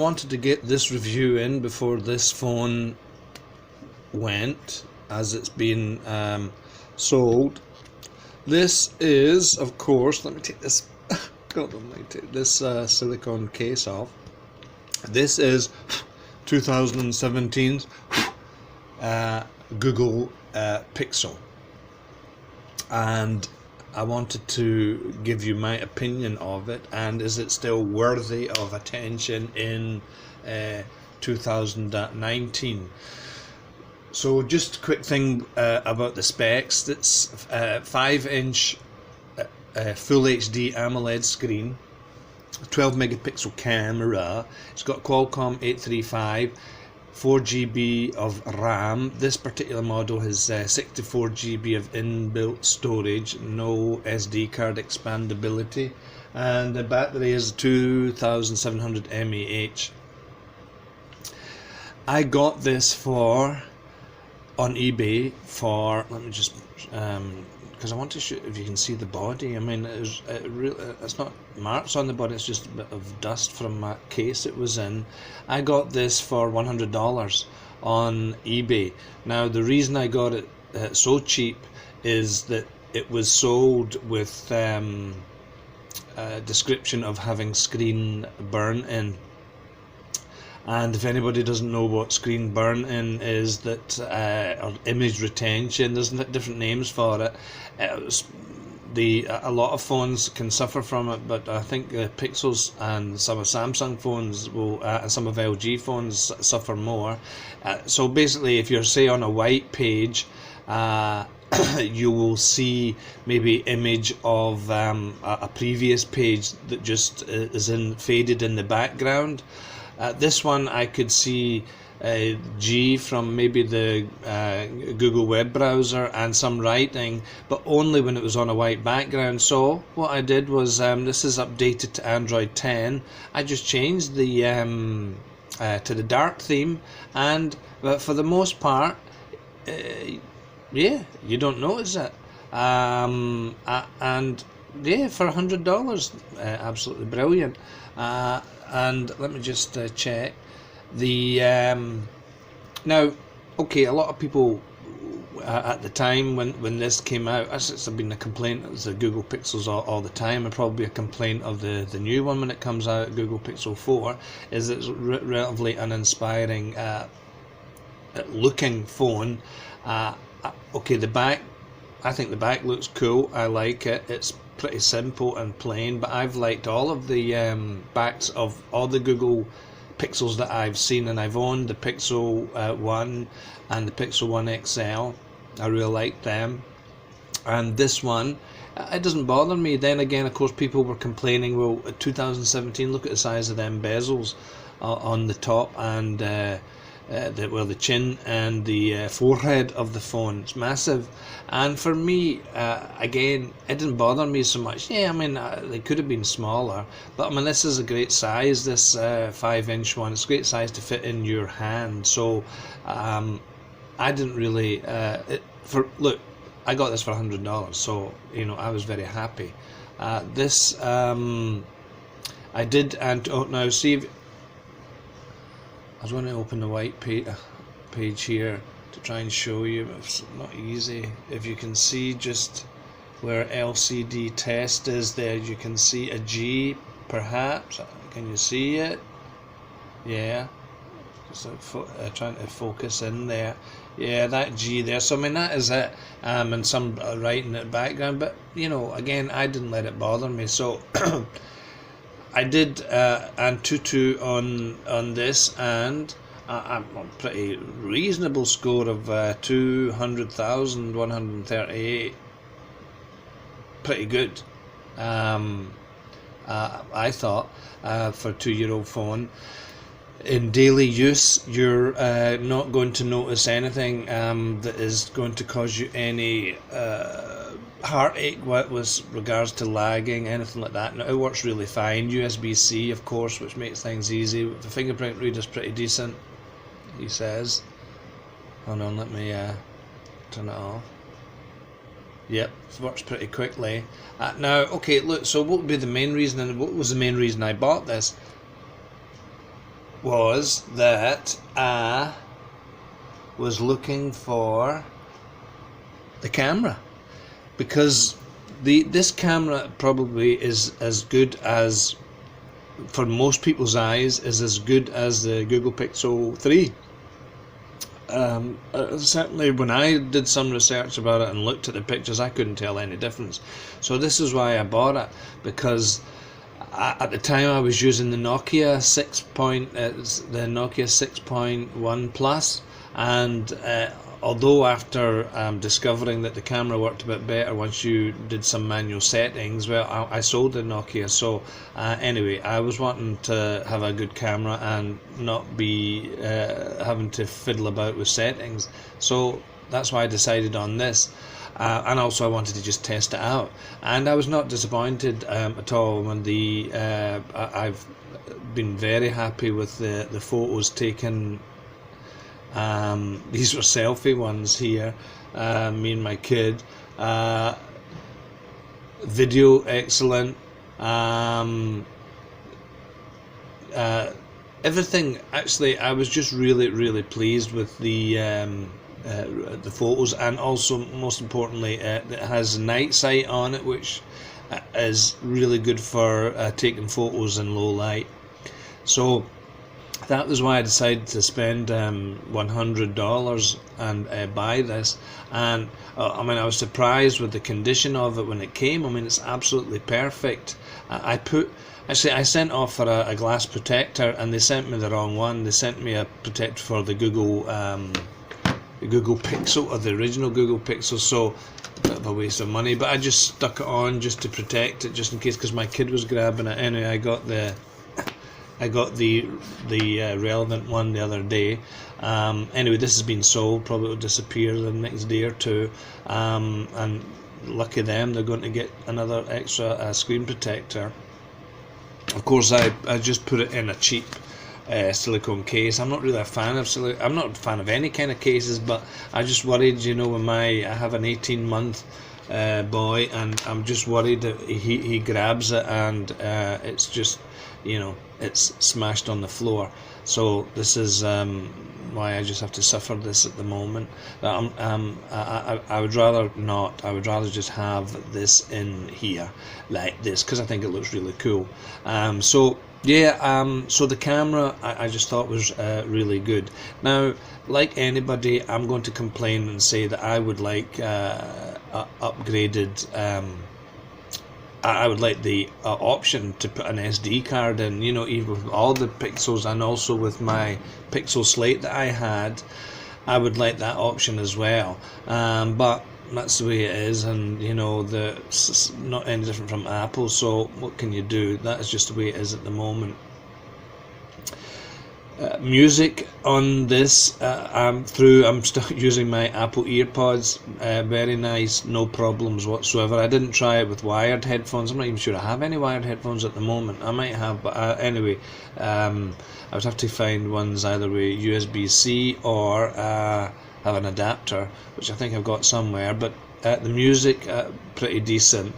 wanted to get this review in before this phone went, as it's been sold. This is, of course, let me take this God almighty, this silicone case off. This is 2017's Google Pixel, and I wanted to give you my opinion of it, and is it still worthy of attention in 2019. So just a quick thing about the specs. It's 5-inch Full HD AMOLED screen, 12 megapixel camera. It's got Qualcomm 835, 4GB of RAM. This particular model has 64GB of inbuilt storage, no SD card expandability, and the battery is 2700 mAh. I got this on eBay for, let me just because I want to show if you can see the body. I mean, it's not marks on the body, it's just a bit of dust from that case it was in. I got this for $100 on eBay. Now the reason I got it so cheap is that it was sold with a description of having screen burn-in. And if anybody doesn't know what screen burn-in is, that or image retention, there's different names for it. A lot of phones can suffer from it, but I think the Pixels and some of Samsung phones will, and some of LG phones suffer more. So basically, if you're, say, on a white page, you will see maybe image of a previous page that just is faded in the background. This one I could see G from maybe the Google web browser and some writing, but only when it was on a white background. So what I did was, this is updated to Android 10. I just changed the to the dark theme, and for the most part, yeah, you don't notice it. And yeah, for $100, absolutely brilliant. And let me just check the now. Okay, a lot of people at the time when this came out, it's been a complaint of the Google Pixels all the time, and probably a complaint of the new one when it comes out, Google Pixel 4, is it's relatively uninspiring looking phone. Okay, the back, I think the back looks cool. I like it. It's pretty simple and plain, but I've liked all of the backs of all the Google Pixels that I've seen, and I've owned the Pixel 1 and the Pixel 1 XL. I really like them, and this one, it doesn't bother me. Then again, of course, people were complaining, well, 2017, look at the size of them bezels on the top, and the chin and the forehead of the phone. It's massive, and for me, again, it didn't bother me so much. Yeah, I mean, they could have been smaller, but I mean, this is a great size, this 5-inch one. It's a great size to fit in your hand. So I didn't really look, I got this for $100, so you know, I was very happy. This I did, and now see if I was going to open the white page here to try and show you, but it's not easy. If you can see just where LCD test is there, you can see a G perhaps. Can you see it? Yeah. Just trying to focus in there. Yeah, that G there. So I mean, that is it. And some writing in the background, but you know, again, I didn't let it bother me. So I did Antutu on this, and I'm a pretty reasonable score of 200,138. Pretty good, I thought, for a 2-year-old phone. In daily use, you're not going to notice anything that is going to cause you any heartache with regards to lagging, anything like that. Now, it works really fine. USB-C, of course, which makes things easy. The fingerprint reader's pretty decent, he says. Hold on, let me turn it off. Yep, it works pretty quickly. Now, okay, look, so what would be the main reason, and what was the main reason I bought this? was that I was looking for the camera, because this camera probably is as good as, for most people's eyes, is as good as the Google Pixel 3. Certainly when I did some research about it and looked at the pictures, I couldn't tell any difference. So this is why I bought it, because at the time I was using the Nokia 6.1 Plus, and although after discovering that the camera worked a bit better once you did some manual settings, well, I sold the Nokia. So anyway, I was wanting to have a good camera and not be having to fiddle about with settings. So that's why I decided on this. And also I wanted to just test it out, and I was not disappointed at all. When I've been very happy with the photos taken. These were selfie ones here, me and my kid. Video excellent. Everything, actually, I was just really pleased with the photos, and also most importantly, it has night sight on it, which is really good for taking photos in low light. So that was why I decided to spend $100 and buy this. And I mean, I was surprised with the condition of it when it came. I mean, it's absolutely perfect. I sent off for a glass protector, and they sent me the wrong one. They sent me a protector for the Google Pixel, or the original Google Pixel. So a bit of a waste of money, but I just stuck it on just to protect it, just in case, because my kid was grabbing it. Anyway, I got the relevant one the other day. Anyway, this has been sold. Probably will disappear the next day or two, and lucky them, they're going to get another extra screen protector. Of course, I just put it in a cheap silicone case. I'm not really a fan of I'm not a fan of any kind of cases, but I just worried, you know, when I have an 18-month boy, and I'm just worried that he grabs it and it's just, you know, it's smashed on the floor. So this is why I just have to suffer this at the moment. I would rather not. I would rather just have this in here like this, because I think it looks really cool. So yeah, so the camera I just thought was really good. Now, like anybody, I'm going to complain and say that I would like upgraded. I would like the option to put an SD card in, you know, even with all the pixels, and also with my Pixel Slate that I had, I would like that option as well. But that's the way it is, and you know, it's not any different from Apple, so what can you do? That is just the way it is at the moment. Music on this, I'm still using my Apple EarPods, very nice, no problems whatsoever. I didn't try it with wired headphones. I'm not even sure I have any wired headphones at the moment. I might have, but anyway, I would have to find ones either with USB-C or have an adapter, which I think I've got somewhere. But the music, pretty decent.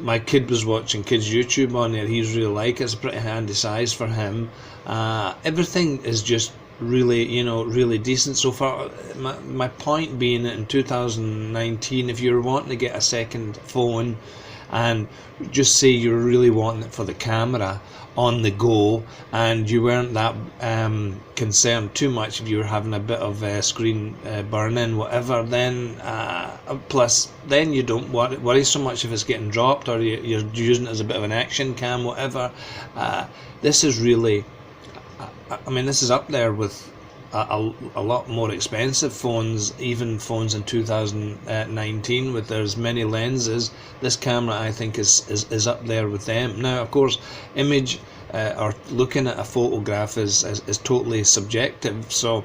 My kid was watching kids YouTube on there. He's really like it. It's a pretty handy size for him. Everything is just really, you know, really decent so far. My point being that in 2019, if you're wanting to get a second phone, and just say you're really wanting it for the camera on the go, and you weren't that concerned too much if you were having a bit of screen burn-in, whatever, then plus then you don't worry so much if it's getting dropped, or you're using it as a bit of an action cam, whatever. This is really, I mean, this is up there with a lot more expensive phones, even phones in 2019 with there's many lenses. This camera, I think, is up there with them. Now, of course, image or looking at a photograph is totally subjective, so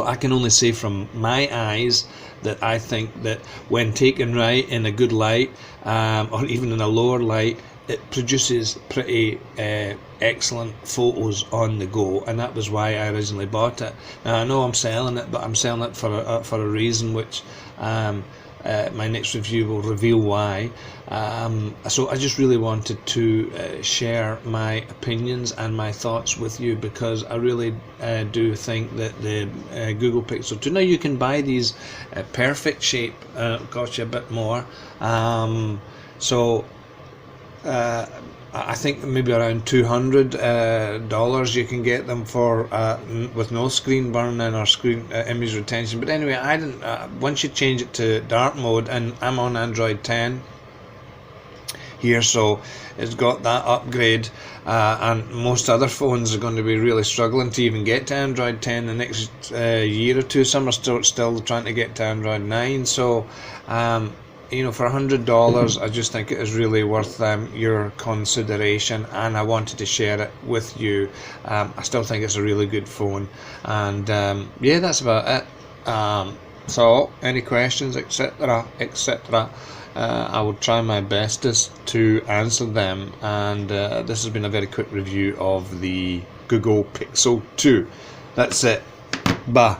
I can only say from my eyes that I think that when taken right, in a good light, or even in a lower light, it produces pretty excellent photos on the go, and that was why I originally bought it. Now, I know I'm selling it, but I'm selling it for a reason, which my next review will reveal why. So I just really wanted to share my opinions and my thoughts with you, because I really do think that the Google Pixel 2, now you can buy these perfect shape, cost you a bit more. I think maybe around $200 you can get them for with no screen burn-in or screen image retention. But anyway, I didn't. Once you change it to dark mode, and I'm on Android 10 here, so it's got that upgrade, and most other phones are going to be really struggling to even get to Android 10 the next year or two. Some are still trying to get to Android 9. So you know, for $100, I just think it is really worth your consideration, and I wanted to share it with you. I still think it's a really good phone, and yeah, that's about it. So any questions, etc., etc., I will try my bestest to answer them, and this has been a very quick review of the Google Pixel 2. That's it. Bye.